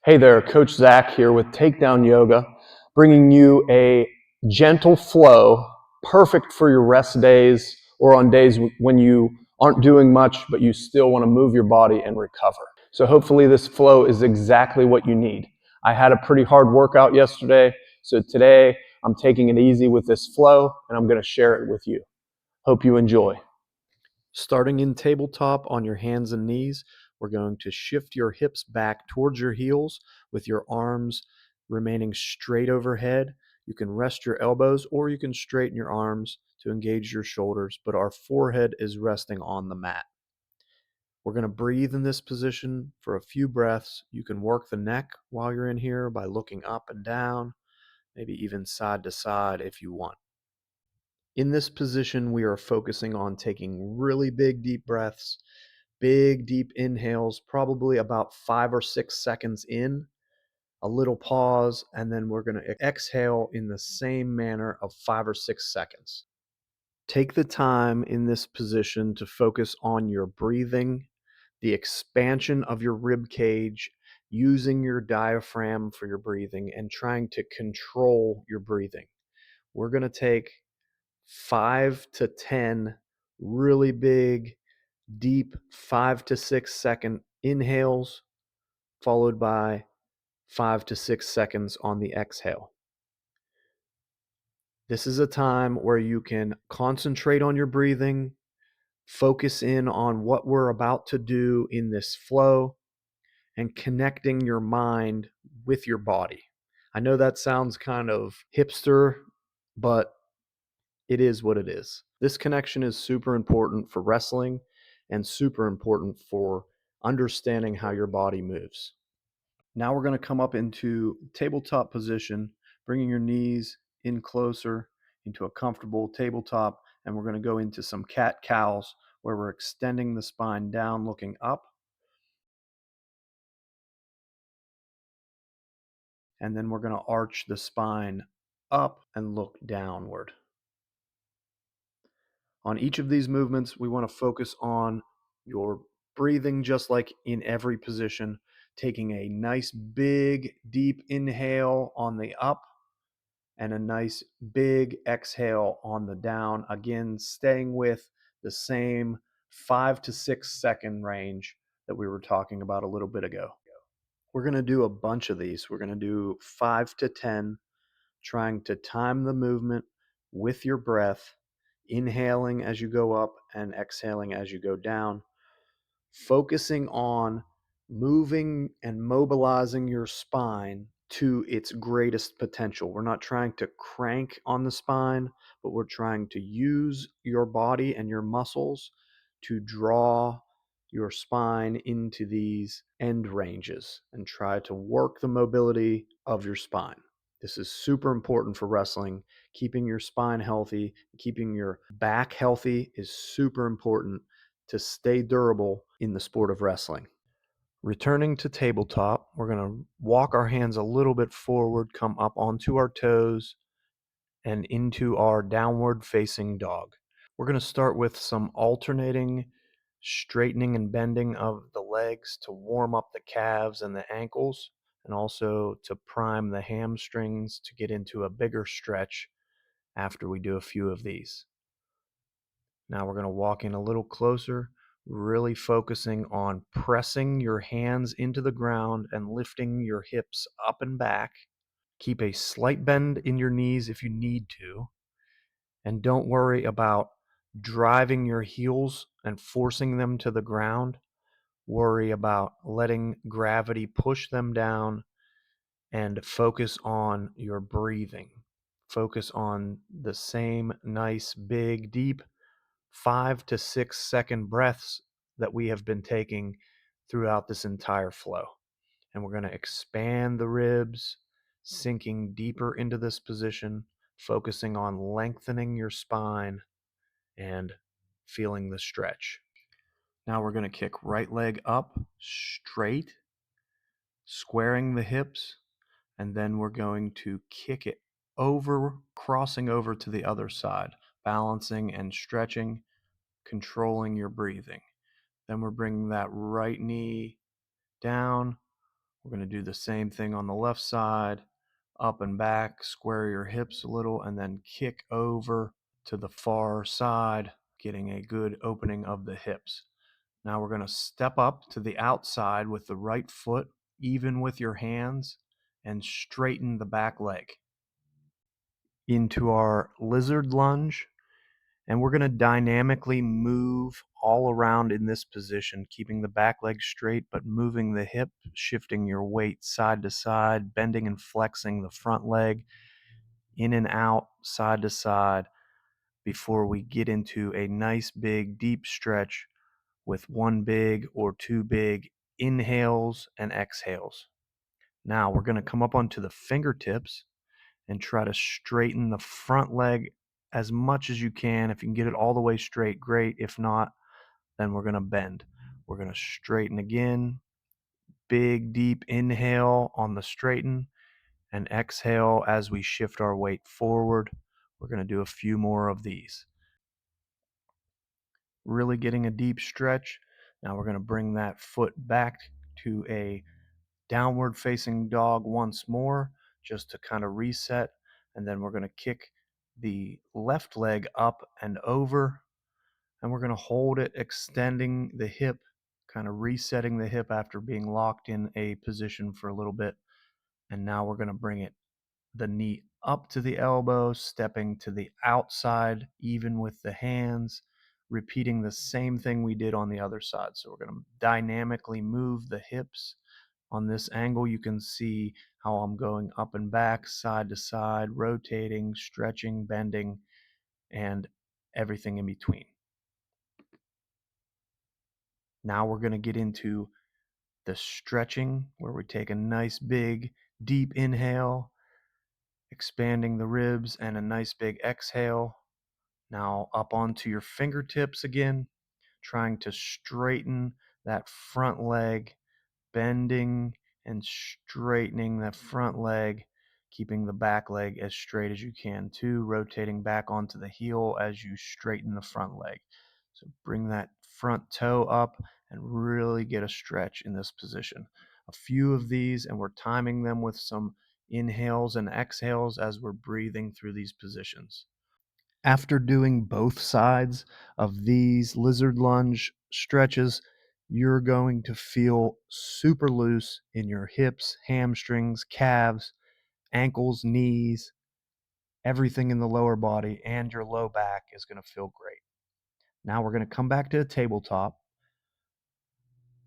Hey there, Coach Zach here with Takedown Yoga, bringing you a gentle flow, perfect for your rest days or on days when you aren't doing much, but you still want to move your body and recover. So hopefully this flow is exactly what you need. I had a pretty hard workout yesterday, so today I'm taking it easy with this flow and I'm going to share it with you. Hope you enjoy. Starting in tabletop on your hands and knees, we're going to shift your hips back towards your heels with your arms remaining straight overhead. You can rest your elbows or you can straighten your arms to engage your shoulders, but our forehead is resting on the mat. We're going to breathe in this position for a few breaths. You can work the neck while you're in here by looking up and down, maybe even side to side if you want. In this position, we are focusing on taking really big, deep breaths, big, deep inhales, probably about 5 or 6 seconds in, a little pause, and then we're going to exhale in the same manner of 5 or 6 seconds. Take the time in this position to focus on your breathing, the expansion of your rib cage, using your diaphragm for your breathing, and trying to control your breathing. We're going to take 5 to 10 really big, deep 5 to 6 second inhales, followed by 5 to 6 seconds on the exhale. This is a time where you can concentrate on your breathing, focus in on what we're about to do in this flow, and connecting your mind with your body. I know that sounds kind of hipster, but it is what it is. This connection is super important for wrestling and super important for understanding how your body moves. Now we're going to come up into tabletop position, bringing your knees in closer into a comfortable tabletop, and we're going to go into some cat cows where we're extending the spine down, looking up, and then we're going to arch the spine up and look downward. On each of these movements, we want to focus on your breathing, just like in every position, taking a nice big deep inhale on the up and a nice big exhale on the down. Again, staying with the same 5 to 6 second range that we were talking about a little bit ago. We're going to do a bunch of these. We're going to do 5 to 10, trying to time the movement with your breath, inhaling as you go up and exhaling as you go down, focusing on moving and mobilizing your spine to its greatest potential. We're not trying to crank on the spine, but we're trying to use your body and your muscles to draw your spine into these end ranges and try to work the mobility of your spine. This is super important for wrestling. Keeping your spine healthy, keeping your back healthy is super important to stay durable in the sport of wrestling. Returning to tabletop, we're going to walk our hands a little bit forward, come up onto our toes, and into our downward facing dog. We're going to start with some alternating straightening and bending of the legs to warm up the calves and the ankles, and also to prime the hamstrings to get into a bigger stretch after we do a few of these. Now we're going to walk in a little closer, really focusing on pressing your hands into the ground and lifting your hips up and back. Keep a slight bend in your knees if you need to. And don't worry about driving your heels and forcing them to the ground. Worry about letting gravity push them down and focus on your breathing. Focus on the same nice, big, deep 5 to 6 second breaths that we have been taking throughout this entire flow. And we're going to expand the ribs, sinking deeper into this position, focusing on lengthening your spine and feeling the stretch. Now we're going to kick right leg up straight, squaring the hips, and then we're going to kick it over, crossing over to the other side, balancing and stretching, controlling your breathing. Then we're bringing that right knee down, We're going to do the same thing on the left side, up and back, square your hips a little, and then kick over to the far side, getting a good opening of the hips. Now we're going to step up to the outside with the right foot, even with your hands, and straighten the back leg into our lizard lunge. And we're going to dynamically move all around in this position, keeping the back leg straight, but moving the hip, shifting your weight side to side, bending and flexing the front leg in and out, side to side, before we get into a nice big deep stretch with one big or two big inhales and exhales. Now we're going to come up onto the fingertips and try to straighten the front leg as much as you can. If you can get it all the way straight, great. If not, then we're going to bend. We're going to straighten again. Big, deep inhale on the straighten and exhale as we shift our weight forward. We're going to do a few more of these. Really getting a deep stretch. Now we're going to bring that foot back to a downward facing dog once more, just to kind of reset. And then we're going to kick the left leg up and over, and we're going to hold it, extending the hip, kind of resetting the hip after being locked in a position for a little bit. And now we're going to bring it, the knee up to the elbow, stepping to the outside, even with the hands, repeating the same thing we did on the other side. So we're going to dynamically move the hips. On this angle, you can see how I'm going up and back, side to side, rotating, stretching, bending, and everything in between. Now we're going to get into the stretching, where we take a nice big deep inhale, expanding the ribs, and a nice big exhale. Now up onto your fingertips again, trying to straighten that front leg, bending and straightening that front leg, keeping the back leg as straight as you can too, rotating back onto the heel as you straighten the front leg. So bring that front toe up and really get a stretch in this position. A few of these, and we're timing them with some inhales and exhales as we're breathing through these positions. After doing both sides of these lizard lunge stretches, you're going to feel super loose in your hips, hamstrings, calves, ankles, knees, everything in the lower body, and your low back is going to feel great. Now we're going to come back to a tabletop,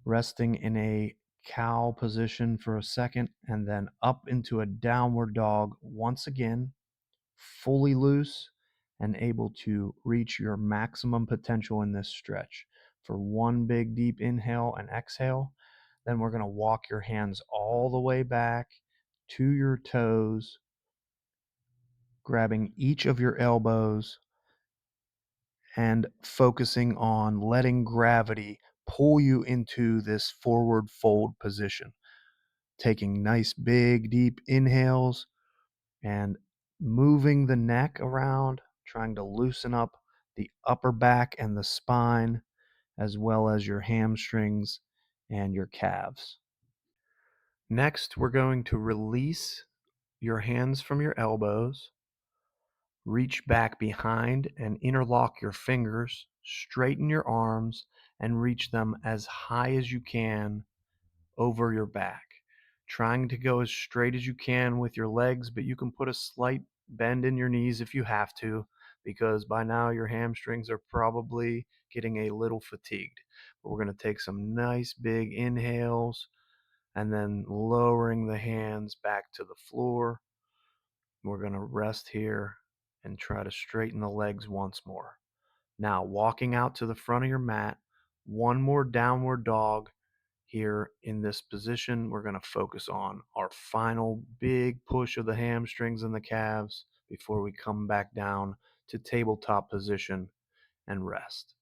resting in a cow position for a second, and then up into a downward dog once again, fully loose and able to reach your maximum potential in this stretch. For one big deep inhale and exhale, then we're going to walk your hands all the way back to your toes, grabbing each of your elbows and focusing on letting gravity pull you into this forward fold position. Taking nice big deep inhales and moving the neck around, trying to loosen up the upper back and the spine, as well as your hamstrings and your calves. Next, we're going to release your hands from your elbows, reach back behind and interlock your fingers, straighten your arms, and reach them as high as you can over your back, trying to go as straight as you can with your legs, but you can put a slight bend in your knees if you have to, because by now your hamstrings are probably getting a little fatigued. But we're going to take some nice big inhales and then lowering the hands back to the floor. We're going to rest here and try to straighten the legs once more. Now, walking out to the front of your mat, one more downward dog. Here in this position, we're going to focus on our final big push of the hamstrings and the calves before we come back down to tabletop position and rest.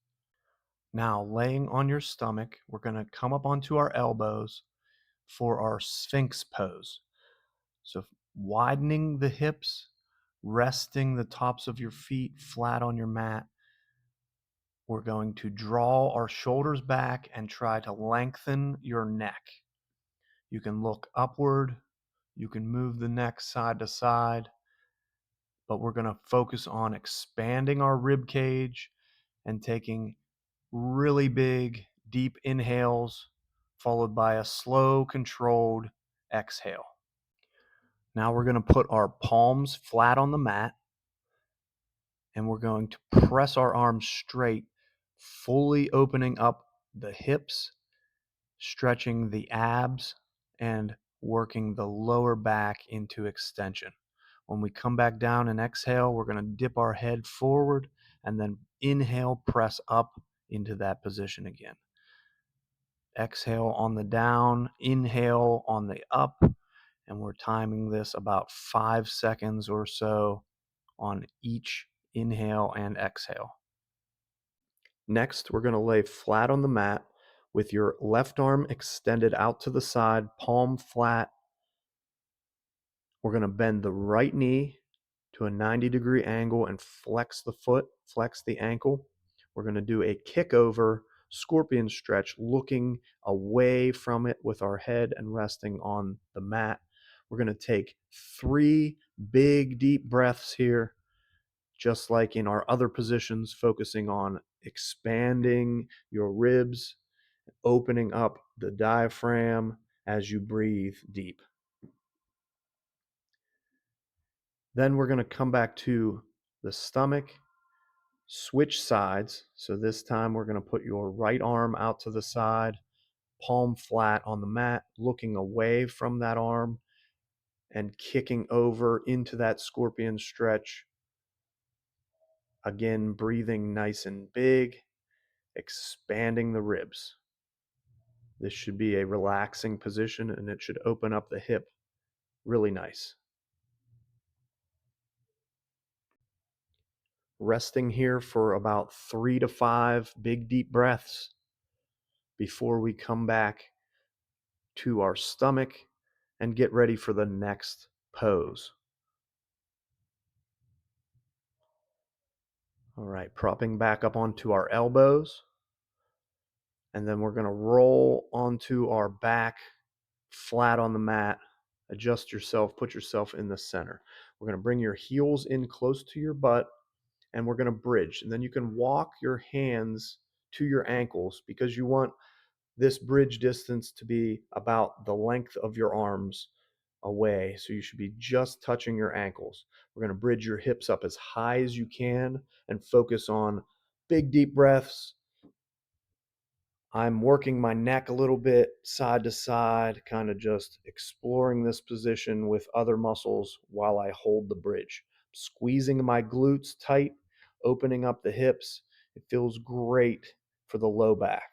Now, laying on your stomach, we're going to come up onto our elbows for our Sphinx pose. So, widening the hips, resting the tops of your feet flat on your mat. We're going to draw our shoulders back and try to lengthen your neck. You can look upward. You can move the neck side to side, but we're going to focus on expanding our rib cage and taking really big, deep inhales, followed by a slow, controlled exhale. Now we're going to put our palms flat on the mat, and we're going to press our arms straight, fully opening up the hips, stretching the abs, and working the lower back into extension. When we come back down and exhale, we're going to dip our head forward and then inhale, press up into that position again. Exhale on the down, inhale on the up, and we're timing this about 5 seconds or so on each inhale and exhale. Next, we're going to lay flat on the mat with your left arm extended out to the side, palm flat. We're going to bend the right knee to a 90-degree angle and flex the foot, flex the ankle. We're going to do a kick over scorpion stretch, looking away from it with our head and resting on the mat. We're going to take 3 big, deep breaths here, just like in our other positions, focusing on expanding your ribs, opening up the diaphragm as you breathe deep. Then we're going to come back to the stomach, switch sides. So this time we're going to put your right arm out to the side, palm flat on the mat, looking away from that arm and kicking over into that scorpion stretch. Again, breathing nice and big, expanding the ribs. This should be a relaxing position and it should open up the hip really nice. Resting here for about 3 to 5 big deep breaths before we come back to our stomach and get ready for the next pose. All right, propping back up onto our elbows. And then we're going to roll onto our back flat on the mat. Adjust yourself, put yourself in the center. We're going to bring your heels in close to your butt and we're going to bridge. And then you can walk your hands to your ankles because you want this bridge distance to be about the length of your arms away. So you should be just touching your ankles. We're going to bridge your hips up as high as you can and focus on big, deep breaths. I'm working my neck a little bit side to side, kind of just exploring this position with other muscles while I hold the bridge. Squeezing my glutes tight, opening up the hips. It feels great for the low back.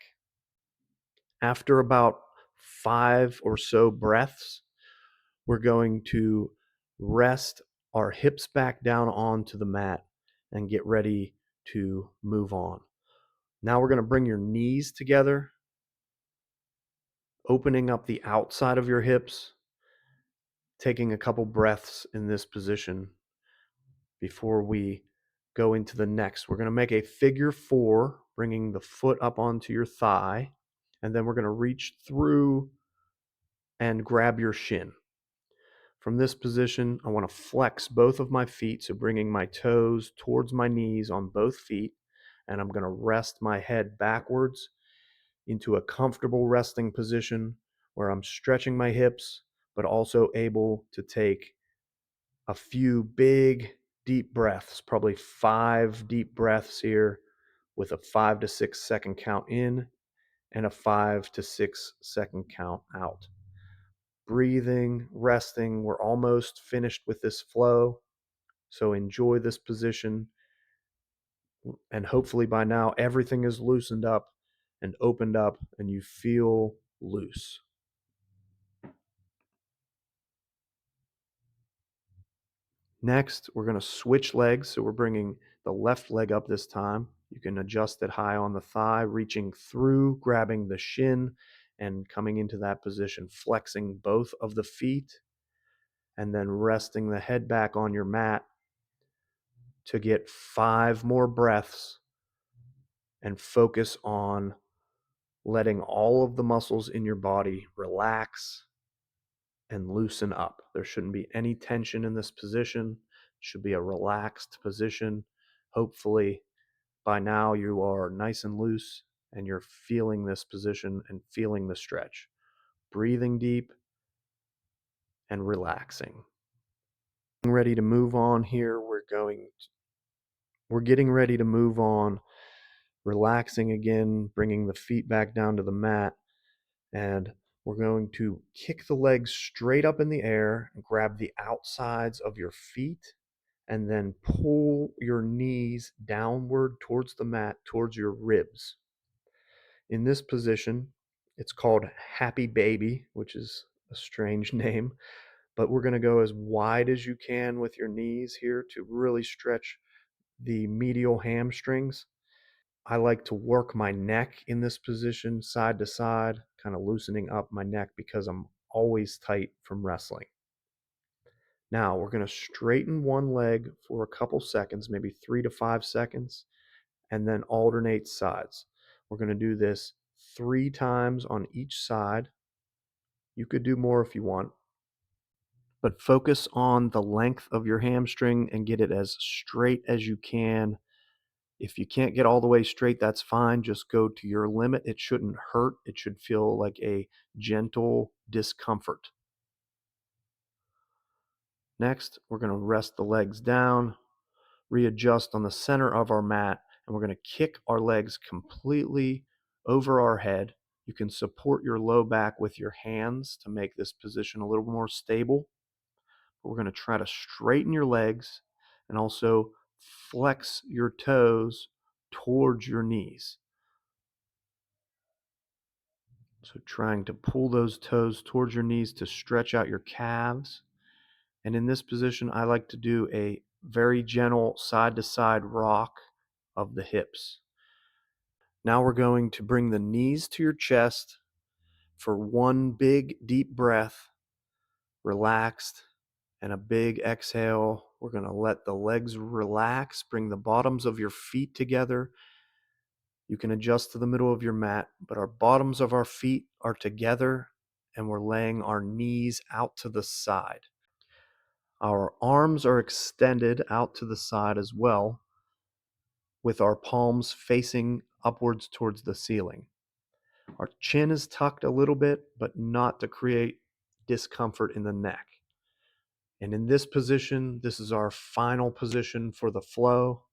After about 5 or so breaths, we're going to rest our hips back down onto the mat and get ready to move on. Now we're going to bring your knees together, opening up the outside of your hips, taking a couple breaths in this position before we go into the next. We're going to make a figure 4, bringing the foot up onto your thigh, and then we're going to reach through and grab your shin. From this position, I want to flex both of my feet, so bringing my toes towards my knees on both feet, and I'm going to rest my head backwards into a comfortable resting position where I'm stretching my hips, but also able to take a few big, deep breaths, probably 5 deep breaths here with a 5 to 6 second count in and a 5 to 6 second count out. Breathing, resting. We're almost finished with this flow. So enjoy this position. And hopefully by now, everything is loosened up and opened up and you feel loose. Next, we're going to switch legs. So we're bringing the left leg up this time. You can adjust it high on the thigh, reaching through, grabbing the shin, and coming into that position, flexing both of the feet, and then resting the head back on your mat to get 5 more breaths and focus on letting all of the muscles in your body relax and loosen up. There shouldn't be any tension in this position. It should be a relaxed position. Hopefully, by now you are nice and loose and you're feeling this position and feeling the stretch. Breathing deep and relaxing. Ready to move on here. We're getting ready to move on. Relaxing again, bringing the feet back down to the mat, and we're going to kick the legs straight up in the air and grab the outsides of your feet and then pull your knees downward towards the mat, towards your ribs. In this position, it's called Happy Baby, which is a strange name, but we're going to go as wide as you can with your knees here to really stretch the medial hamstrings. I like to work my neck in this position side to side, kind of loosening up my neck because I'm always tight from wrestling. Now we're going to straighten one leg for a couple seconds, maybe 3 to 5 seconds, and then alternate sides. We're going to do this 3 times on each side. You could do more if you want, but focus on the length of your hamstring and get it as straight as you can. If you can't get all the way straight, that's fine. Just go to your limit. It shouldn't hurt. It should feel like a gentle discomfort. Next, we're going to rest the legs down, readjust on the center of our mat, and we're going to kick our legs completely over our head. You can support your low back with your hands to make this position a little more stable. We're going to try to straighten your legs and also flex your toes towards your knees. So trying to pull those toes towards your knees to stretch out your calves. And in this position, I like to do a very gentle side-to-side rock of the hips. Now we're going to bring the knees to your chest for one big deep breath, relaxed, and a big exhale. We're going to let the legs relax, bring the bottoms of your feet together. You can adjust to the middle of your mat, but our bottoms of our feet are together and we're laying our knees out to the side. Our arms are extended out to the side as well, with our palms facing upwards towards the ceiling. Our chin is tucked a little bit, but not to create discomfort in the neck. And in this position, this is our final position for the flow.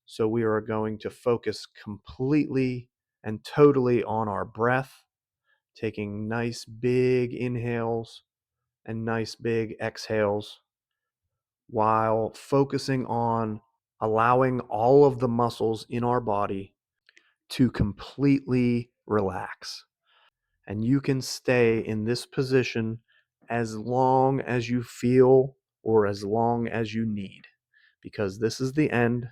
So we are going to focus completely and totally on our breath, taking nice big inhales and nice big exhales while focusing on allowing all of the muscles in our body to completely relax. And you can stay in this position as long as you feel or as long as you need, because this is the end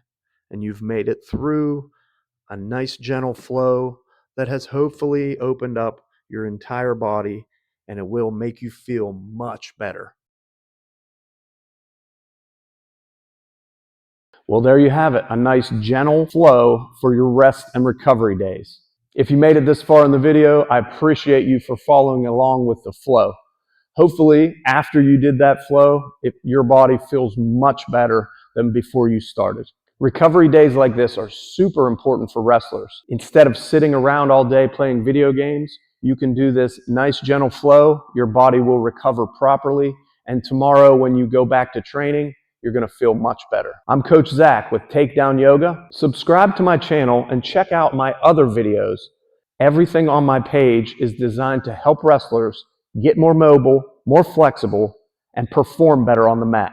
and you've made it through a nice gentle flow that has hopefully opened up your entire body, and it will make you feel much better. Well, there you have it, a nice gentle flow for your rest and recovery days. If you made it this far in the video, I appreciate you for following along with the flow. Hopefully, after you did that flow, your body feels much better than before you started. Recovery days like this are super important for wrestlers. Instead of sitting around all day playing video games, you can do this nice gentle flow. Your body will recover properly. And tomorrow when you go back to training, you're going to feel much better. I'm Coach Zach with Takedown Yoga. Subscribe to my channel and check out my other videos. Everything on my page is designed to help wrestlers get more mobile, more flexible, and perform better on the mat.